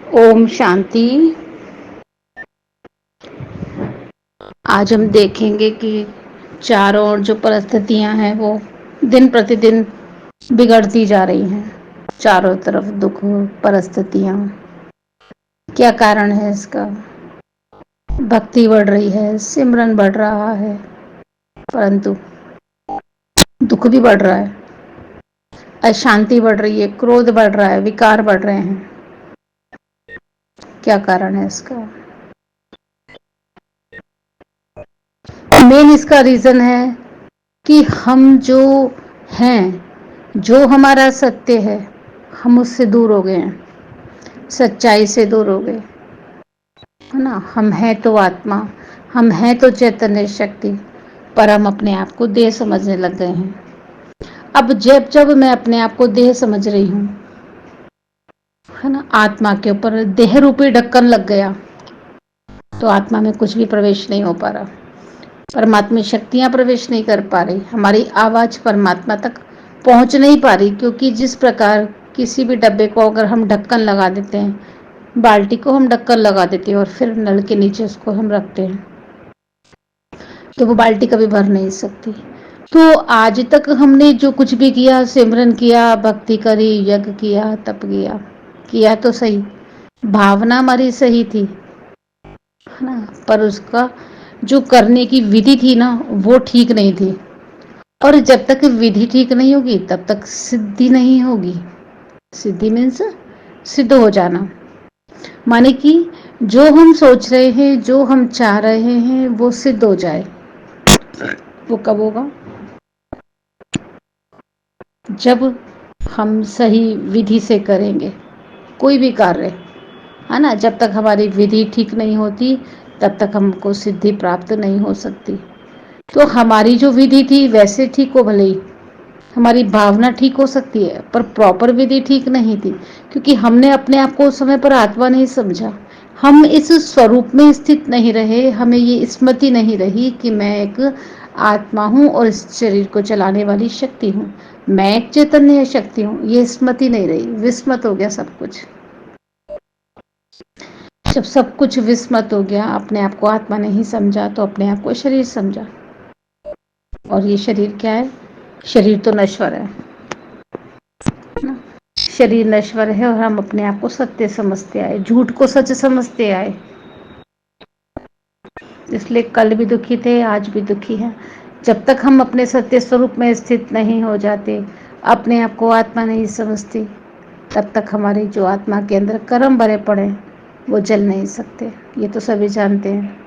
ओम शांति। आज हम देखेंगे कि चारों ओर जो परिस्थितियां हैं वो दिन प्रतिदिन बिगड़ती जा रही हैं। चारों तरफ दुख, परिस्थितियां। क्या कारण है इसका? भक्ति बढ़ रही है, सिमरन बढ़ रहा है, परंतु दुख भी बढ़ रहा है, अशांति बढ़ रही है, क्रोध बढ़ रहा है, विकार बढ़ रहे हैं। क्या कारण है इसका? मेन इसका रीजन है कि हम जो हैं, जो हमारा सत्य है, हम उससे दूर हो गए हैं, सच्चाई से दूर हो गए, है ना। हम हैं तो आत्मा, हम हैं तो चैतन्य शक्ति, पर हम अपने आप को देह समझने लग गए हैं। अब जब जब मैं अपने आप को देह समझ रही हूँ, है ना, आत्मा के ऊपर देह रूपी ढक्कन लग गया, तो आत्मा में कुछ भी प्रवेश नहीं हो पा रहा, परमात्मा शक्तियां प्रवेश नहीं कर पा रही, हमारी आवाज परमात्मा तक पहुंच नहीं पा रही। क्योंकि जिस प्रकार किसी भी डब्बे को अगर हम ढक्कन लगा देते हैं, बाल्टी को हम ढक्कन लगा देते हैं और फिर नल के नीचे उसको हम रखते हैं, तो वो बाल्टी कभी भर नहीं सकती। तो आज तक हमने जो कुछ भी किया, सिमरन किया, भक्ति करी, यज्ञ किया, तप किया तो सही, भावना हमारी सही थी, है ना, पर उसका जो करने की विधि थी ना, वो ठीक नहीं थी। और जब तक विधि ठीक नहीं होगी तब तक सिद्धि नहीं होगी। सिद्धि मीन्स सिद्ध हो जाना, माने कि जो हम सोच रहे हैं, जो हम चाह रहे हैं, वो सिद्ध हो जाए। वो कब होगा? जब हम सही विधि से करेंगे कोई भी कार्य, है ना। जब तक हमारी विधि ठीक नहीं होती तब तक हमको सिद्धि प्राप्त नहीं हो सकती। तो हमारी जो विधि थी वैसे ठीक हो, भले ही हमारी भावना ठीक हो सकती है, पर प्रॉपर विधि ठीक नहीं थी, क्योंकि हमने अपने आप को उस समय पर आत्मा नहीं समझा। हम इस स्वरूप में स्थित नहीं रहे, हमें ये स्मृति नहीं रही कि मैं एक आत्मा हूँ और इस शरीर को चलाने वाली शक्ति हूँ, मैं एक चैतन्य शक्ति हूँ। ये स्मृति नहीं रही, विस्मृत हो गया सब कुछ। जब सब कुछ विस्मृत हो गया, अपने आप को आत्मा नहीं समझा, तो अपने आप को शरीर समझा। और ये शरीर क्या है? शरीर तो नश्वर है ना? शरीर नश्वर है और हम अपने आप को सत्य समझते आए, झूठ को सच समझते आए, इसलिए कल भी दुखी थे, आज भी दुखी हैं। जब तक हम अपने सत्य स्वरूप में स्थित नहीं हो जाते, अपने आप को आत्मा नहीं समझते, तब तक हमारी जो आत्मा के अंदर कर्म भरे पड़े वो जल नहीं सकते। ये तो सभी जानते हैं,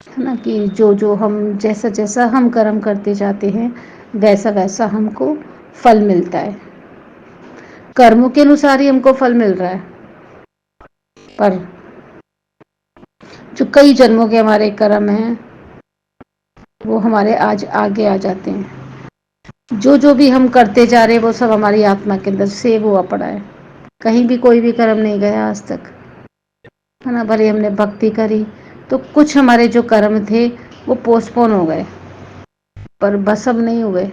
है ना, कि जो जो हम जैसा जैसा हम कर्म करते जाते हैं वैसा वैसा हमको फल मिलता है। कर्मों के अनुसार ही हमको फल मिल रहा है, पर जो कई जन्मों के हमारे कर्म हैं वो हमारे आज आगे आ जाते हैं। जो जो भी हम करते जा रहे हैं वो सब हमारी आत्मा के अंदर सेव हुआ पड़ा है, कहीं भी कोई भी कर्म नहीं गया आज तक, है ना। भले हमने भक्ति करी तो कुछ हमारे जो कर्म थे वो पोस्टपोन हो गए, पर भस्म नहीं हुए,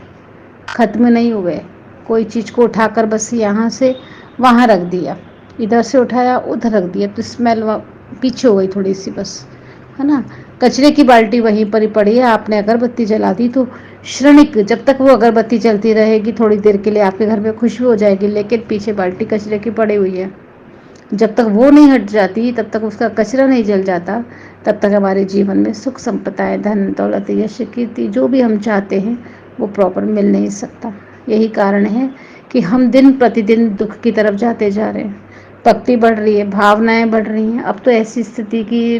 खत्म नहीं हुए। कोई चीज़ को उठाकर बस यहाँ से वहाँ रख दिया, इधर से उठाया उधर रख दिया, तो स्मेल पीछे हो गई थोड़ी सी, बस, है ना। कचरे की बाल्टी वहीं पर ही पड़ी है, आपने अगरबत्ती जला दी तो क्षणिक, जब तक वो अगरबत्ती चलती रहेगी थोड़ी देर के लिए आपके घर में खुशबू हो जाएगी, लेकिन पीछे बाल्टी कचरे की पड़ी हुई है। जब तक वो नहीं हट जाती, तब तक उसका कचरा नहीं जल जाता, तब तक हमारे जीवन में सुख संपदाएं, धन दौलत, यश कीर्ति, जो भी हम चाहते हैं वो प्रॉपर मिल नहीं सकता। यही कारण है कि हम दिन प्रतिदिन दुख की तरफ जाते जा रहे हैं। भक्ति बढ़ रही है, भावनाएं बढ़ रही हैं, अब तो ऐसी स्थिति की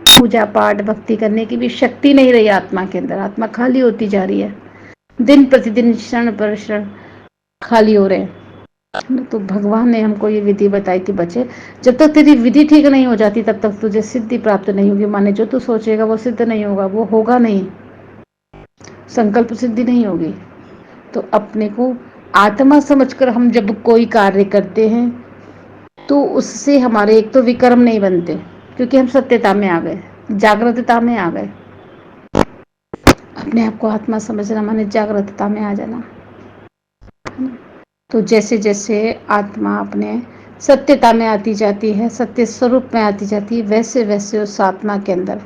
पूजा पाठ भक्ति करने की भी शक्ति नहीं रही आत्मा के अंदर। आत्मा खाली होती जा रही है, दिन प्रतिदिन क्षण पर क्षण खाली हो रहे हैं। तो भगवान ने हमको ये विधि बताई कि बच्चे, जब तक तेरी विधि ठीक नहीं हो जाती तब तक तुझे सिद्धि प्राप्त नहीं होगी। माने जो तू सोचेगा वो सिद्ध नहीं होगा, वो होगा नहीं, संकल्प सिद्धि नहीं होगी। तो अपने को आत्मा समझकर हम जब कोई कार्य करते हैं तो उससे हमारे एक तो विकर्म नहीं बनते, क्योंकि हम सत्यता में आ गए, जागृतता में आ गए। अपने आप को आत्मा समझना माने जागृतता में आ जाना। तो जैसे जैसे आत्मा अपने सत्यता में आती जाती है, सत्य स्वरूप में आती जाती है, वैसे वैसे उस आत्मा के अंदर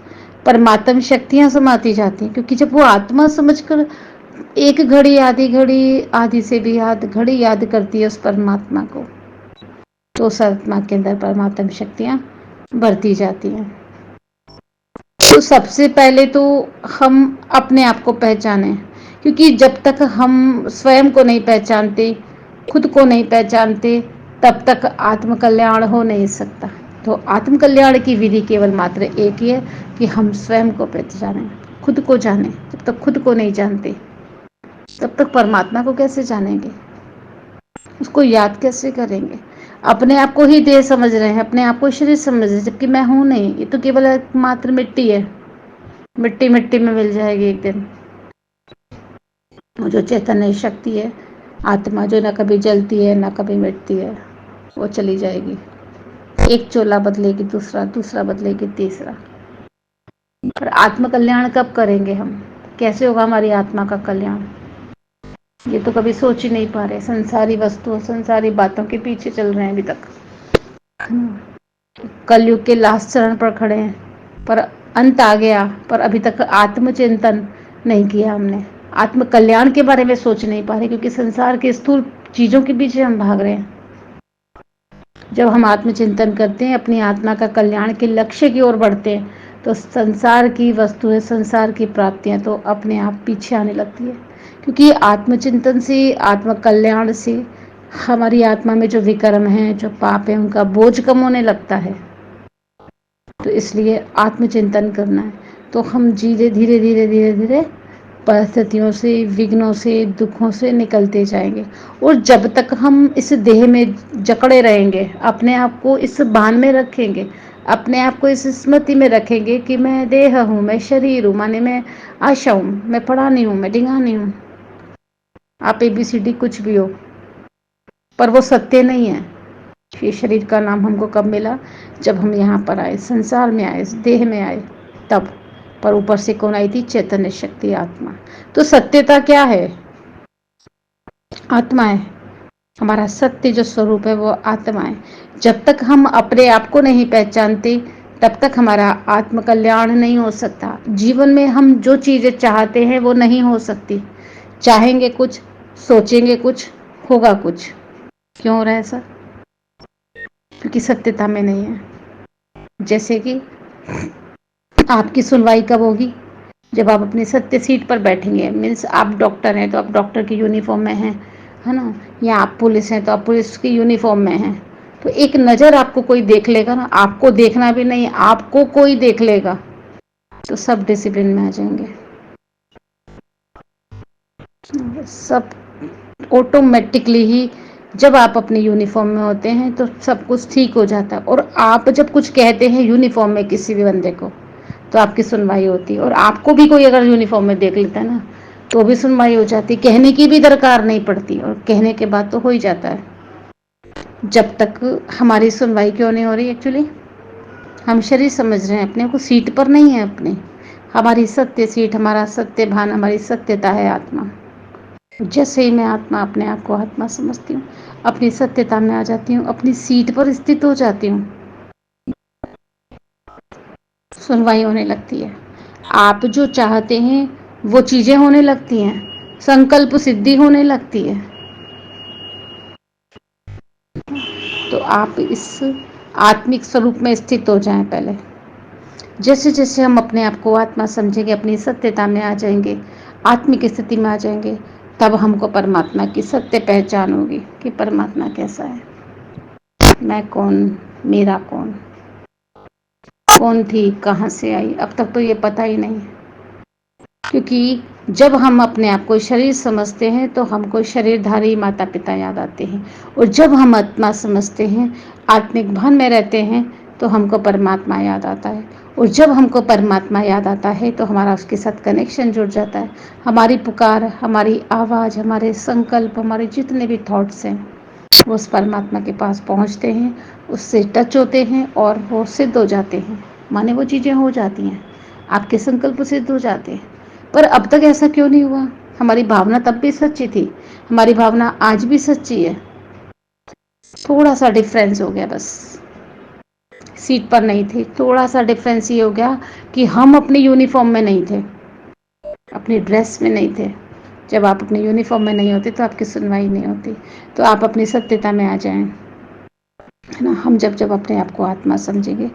परमात्म शक्तियां समाती जाती हैं। क्योंकि जब वो आत्मा समझकर एक घड़ी आधी से भी घड़ी याद करती है उस परमात्मा को, तो उस आत्मा के अंदर परमात्म शक्तियां बढ़ती जाती हैं। तो सबसे पहले तो हम अपने आप को पहचानें, क्योंकि जब तक हम स्वयं को नहीं पहचानते, खुद को नहीं पहचानते, तब तक आत्म कल्याण हो नहीं सकता। तो आत्म कल्याण की विधि केवल मात्र एक ही है कि हम स्वयं को पहचानें, खुद को जानें। जब तक खुद को नहीं जानते तब तक परमात्मा को कैसे जानेंगे, उसको याद कैसे करेंगे। अपने आप को ही देह समझ रहे हैं, अपने आप को शरीर समझ रहे हैं, जबकि मैं हूं नहीं, ये तो केवल मात्र मिट्टी है। मिट्टी मिट्टी में मिल जाएगी एक दिन। वो जो चैतन्य शक्ति है, आत्मा जो ना कभी जलती है ना कभी मिटती है, वो चली जाएगी। एक चोला बदलेगी दूसरा, दूसरा बदलेगी तीसरा। पर आत्म कल्याण कब करेंगे हम, कैसे होगा हमारी आत्मा का कल्याण, ये तो कभी सोच ही नहीं पा रहे। संसारी वस्तुओं, संसारी बातों के पीछे चल रहे हैं अभी तक। कलयुग के लास्ट चरण पर खड़े हैं, पर अंत आ गया, पर अभी तक आत्मचिंतन नहीं किया हमने। आत्म कल्याण के बारे में सोच नहीं पा रहे, क्योंकि संसार के स्थूल चीजों के पीछे हम भाग रहे हैं। जब हम आत्मचिंतन करते हैं, अपनी आत्मा का कल्याण के लक्ष्य की ओर बढ़ते हैं, तो संसार की वस्तुएं, संसार की प्राप्तियां तो अपने आप पीछे आने लगती है। क्योंकि आत्मचिंतन से, आत्म कल्याण से हमारी आत्मा में जो विकर्म है, जो पाप है, उनका बोझ कम होने लगता है। तो इसलिए आत्मचिंतन करना है। तो हम धीरे धीरे धीरे धीरे धीरे परिस्थितियों से, विघ्नों से, दुखों से निकलते जाएंगे। और जब तक हम इस देह में जकड़े रहेंगे, अपने आप को इस भान में रखेंगे, अपने आप को इस स्मृति में रखेंगे कि मैं देह हूँ, मैं शरीर हूँ, माने मैं आशा हूँ, मैं पढ़ानी हूँ, मैं ढिंगानी हूँ, आप ABCD कुछ भी हो, पर वो सत्य नहीं है। ये शरीर का नाम हमको कब मिला, जब हम यहाँ पर आए, संसार में आए, इस देह में आए, तब। पर ऊपर से कौन आई थी, चैतन्य शक्ति, आत्मा। तो सत्यता क्या है, आत्मा है। हमारा सत्य जो स्वरूप है वो आत्मा है। जब तक हम अपने आप को नहीं पहचानते, तब तक हमारा आत्म कल्याण नहीं हो सकता। जीवन में हम जो चीजें चाहते हैं वो नहीं हो सकती। चाहेंगे कुछ, सोचेंगे कुछ, होगा कुछ। क्यों हो रहा है ऐसा, क्योंकि सत्यता में नहीं है। जैसे कि आपकी सुनवाई कब होगी, जब आप अपनी सत्य सीट पर बैठेंगे। मीन्स आप डॉक्टर हैं तो आप डॉक्टर की यूनिफॉर्म में हैं, है ना, या आप पुलिस हैं तो आप पुलिस की यूनिफॉर्म में हैं। तो एक नज़र आपको कोई देख लेगा ना, आपको देखना भी नहीं, आपको कोई देख लेगा, तो सब डिसिप्लिन में आ जाएंगे। सब ऑटोमेटिकली ही जब आप अपनी यूनिफॉर्म में होते हैं तो सब कुछ ठीक हो जाता है। और आप जब कुछ कहते हैं यूनिफॉर्म में किसी भी बंदे को, तो आपकी सुनवाई होती है। और आपको भी कोई अगर यूनिफॉर्म में देख लेता है ना, तो भी सुनवाई हो जाती है। कहने की भी दरकार नहीं पड़ती, और कहने के बाद तो हो ही जाता है। जब तक हमारी सुनवाई क्यों नहीं हो रही, एक्चुअली हम शरीर समझ रहे हैं, अपने को सीट पर नहीं है अपनी। हमारी सत्य सीट, हमारा सत्य भान, हमारी सत्यता है आत्मा। जैसे ही मैं आत्मा, अपने आप को आत्मा समझती हूँ, अपनी सत्यता में आ जाती हूँ, अपनी सीट पर स्थित हो जाती हूँ, सुनवाई होने लगती है। आप जो चाहते हैं वो चीजें होने लगती हैं, संकल्प सिद्धि होने लगती है। तो आप इस आत्मिक स्वरूप में स्थित हो जाएं पहले। जैसे जैसे हम अपने आप को आत्मा समझेंगे, अपनी सत्यता में आ जाएंगे, आत्मिक स्थिति में आ जाएंगे, तब हमको परमात्मा की सत्य पहचान होगी कि परमात्मा कैसा है, मैं कौन, मेरा कौन, कौन थी, कहाँ से आई, अब तक तो ये पता ही नहीं। क्योंकि जब हम अपने आप को शरीर समझते हैं तो हमको शरीरधारी माता पिता याद आते हैं, और जब हम आत्मा समझते हैं, आत्मिक भान में रहते हैं, तो हमको परमात्मा याद आता है। और जब हमको परमात्मा याद आता है तो हमारा उसके साथ कनेक्शन जुड़ जाता है। हमारी पुकार, हमारी आवाज़, हमारे संकल्प, हमारे जितने भी थॉट्स हैं, वो उस परमात्मा के पास पहुंचते हैं, उससे टच होते हैं और वो सिद्ध हो जाते हैं। माने वो चीज़ें हो जाती हैं, आपके संकल्प सिद्ध हो जाते हैं। पर अब तक ऐसा क्यों नहीं हुआ, हमारी भावना तब भी सच्ची थी, हमारी भावना आज भी सच्ची है, थोड़ा सा डिफरेंस हो गया, बस सीट पर नहीं थे, थोड़ा सा डिफरेंस ये हो गया कि हम अपनी यूनिफॉर्म में नहीं थे, अपनी ड्रेस में नहीं थे। जब आप अपनी यूनिफॉर्म में नहीं होते तो आपकी सुनवाई नहीं होती। तो आप अपनी सत्यता में आ जाएं, है ना। हम जब जब अपने आप को आत्मा समझेंगे,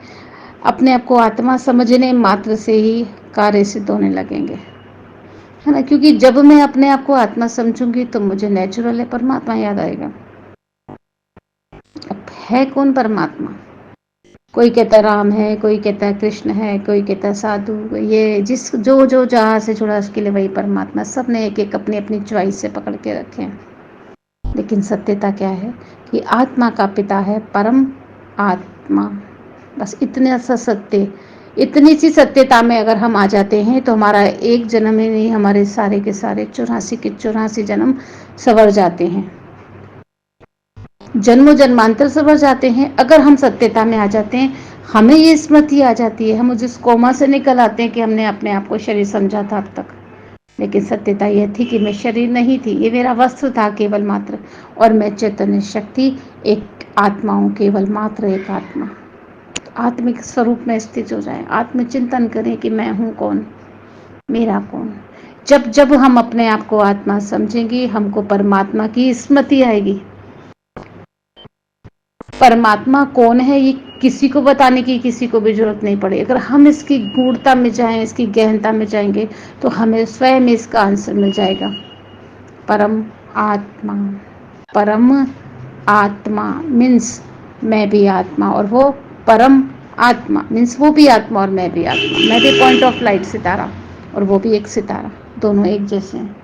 अपने आप को आत्मा समझने मात्र से ही कार्य सिद्ध होने लगेंगे, है ना। क्योंकि जब मैं अपने आप को आत्मा समझूंगी तो मुझे नेचुरल है परमात्मा याद आएगा। अब है कौन परमात्मा? कोई कहता है राम है, कोई कहता है कृष्ण है, कोई कहता है साधु, ये जिस जो जो जहाँ से जुड़ा उसके लिए वही परमात्मा। सब ने एक एक अपनी अपनी चॉइस से पकड़ के रखे हैं। लेकिन सत्यता क्या है कि आत्मा का पिता है परम आत्मा। बस इतने सा सत्य, इतनी सी सत्यता में अगर हम आ जाते हैं तो हमारा एक जन्म ही नहीं, हमारे सारे के सारे 84 के 84 जन्म सवर जाते हैं, जन्मों जन्मांतर सवर जाते हैं। अगर हम सत्यता में आ जाते हैं, हमें ये स्मृति आ जाती है, हम जिस कोमा से निकल आते हैं कि हमने अपने आप को शरीर समझा था अब तक। लेकिन सत्यता यह थी कि मैं शरीर नहीं थी, ये मेरा वस्त्र था केवल मात्र, और मैं चैतन्य शक्ति एक आत्मा हूँ, केवल मात्र एक आत्मा। तो आत्मिक स्वरूप में स्थित हो जाए, आत्मचिंतन करें कि मैं हूँ कौन, मेरा कौन। जब जब हम अपने आप को आत्मा समझेंगे, हमको परमात्मा की स्मृति आएगी। परमात्मा कौन है ये किसी को बताने की किसी को भी जरूरत नहीं पड़े। अगर हम इसकी गूढ़ता में जाएं, इसकी गहनता में जाएंगे तो हमें स्वयं इसका आंसर मिल जाएगा। परम आत्मा, परम आत्मा मीन्स मैं भी आत्मा और वो परम आत्मा मीन्स वो भी आत्मा और मैं भी आत्मा। मैं भी पॉइंट ऑफ लाइट सितारा और वो भी एक सितारा, दोनों एक जैसे हैं,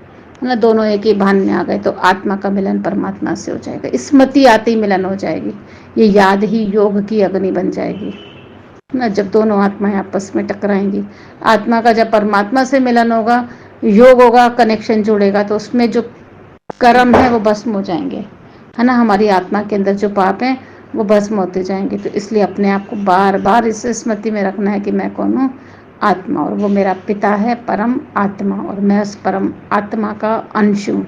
है ना। दोनों एक ही भान में आ गए तो आत्मा का मिलन परमात्मा से हो जाएगा। स्मृति आते ही मिलन हो जाएगी, ये याद ही योग की अग्नि बन जाएगी ना। जब दोनों आत्माएं आपस में टकराएंगी, आत्मा का जब परमात्मा से मिलन होगा, योग होगा, कनेक्शन जुड़ेगा, तो उसमें जो कर्म है वो भस्म हो जाएंगे, है ना। हमारी आत्मा के अंदर जो पाप हैं वो भस्म होते जाएंगे। तो इसलिए अपने आप को बार बार इस स्मृति में रखना है कि मैं कौन हूँ, आत्मा, और वो मेरा पिता है परम आत्मा और मैं उस परम आत्मा का अंश हूँ।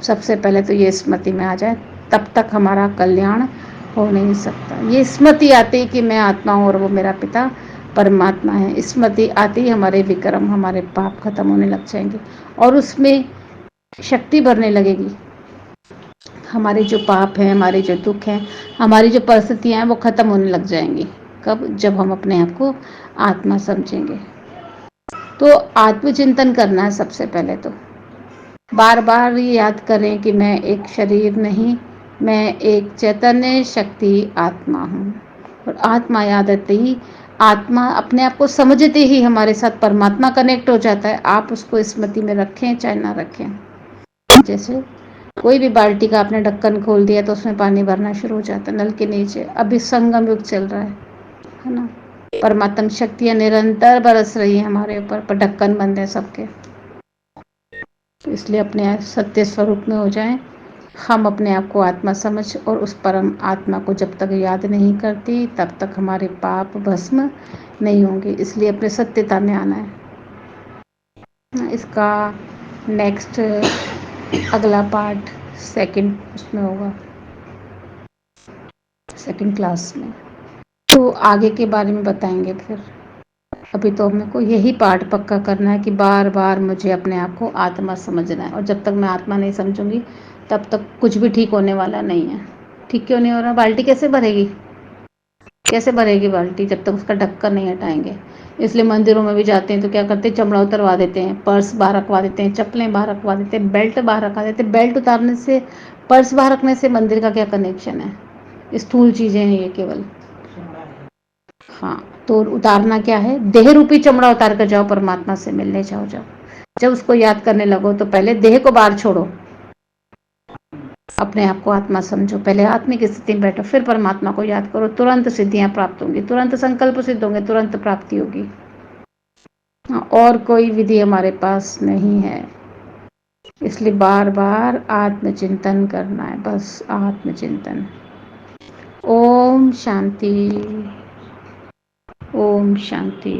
सबसे पहले तो ये स्मृति में आ जाए, तब तक हमारा कल्याण हो नहीं सकता। ये स्मृति आती कि मैं आत्मा हूँ और वो मेरा पिता परमात्मा है, स्मृति आती हमारे विक्रम, हमारे पाप खत्म होने लग जाएंगे और उसमें शक्ति भरने लगेगी। हमारे जो पाप हैं, हमारे जो दुख हैं, हमारी जो परिस्थितियाँ हैं वो खत्म होने लग जाएंगी। कब? जब हम अपने आप को आत्मा समझेंगे। तो आत्मचिंतन करना है सबसे पहले। तो बार बार ये याद करें कि मैं एक शरीर नहीं, मैं एक चैतन्य शक्ति आत्मा हूँ। और आत्मा याद आते ही, आत्मा अपने आप को समझते ही हमारे साथ परमात्मा कनेक्ट हो जाता है। आप उसको स्मृति में रखें चाहे ना रखें। जैसे कोई भी बाल्टी का आपने ढक्कन खोल दिया तो उसमें पानी भरना शुरू हो जाता है नल के नीचे। अभी संगम युग चल रहा है ना। परमात्मा शक्तियाँ निरंतर बरस रही हैं हमारे ऊपर, पर ढक्कन बंद है सबके। तो इसलिए अपने सत्य स्वरूप में हो जाएं। हम अपने आप को आत्मा समझ और उस परम आत्मा को जब तक याद नहीं करती तब तक हमारे पाप भस्म नहीं होंगे। इसलिए अपने सत्यता में आना है। इसका नेक्स्ट अगला पार्ट सेकंड उसमें होगा, सेकंड क्लास में, तो आगे के बारे में बताएंगे फिर। अभी तो मेरे को यही पार्ट पक्का करना है कि बार बार मुझे अपने आप को आत्मा समझना है। और जब तक मैं आत्मा नहीं समझूंगी तब तक कुछ भी ठीक होने वाला नहीं है। ठीक क्यों नहीं हो रहा? बाल्टी कैसे भरेगी, कैसे भरेगी बाल्टी जब तक उसका ढक्कन नहीं हटाएंगे। इसलिए मंदिरों में भी जाते हैं तो क्या करते हैं, चमड़ा उतरवा देते हैं, पर्स बाहर रखवा देते हैं, चप्पलें बाहर रखवा देते हैं, बेल्ट बाहर रखवा देते हैं। बेल्ट उतारने से, पर्स बाहर रखने से मंदिर का क्या कनेक्शन है? स्थूल चीज़ें हैं ये केवल। हाँ, तो उतारना क्या है, देह रूपी चमड़ा उतार कर जाओ, परमात्मा से मिलने जाओ। जब उसको याद करने लगो तो पहले देह को बाहर छोड़ो, अपने आप को आत्मा समझो, पहले आत्मिक स्थिति में बैठो, फिर परमात्मा को याद करो। तुरंत सिद्धियां प्राप्त होंगी, तुरंत संकल्प सिद्ध होंगे, तुरंत प्राप्ति होगी। और कोई विधि हमारे पास नहीं है। इसलिए बार बार आत्मचिंतन करना है, बस आत्मचिंतन। ओम शांति, ओम शांति।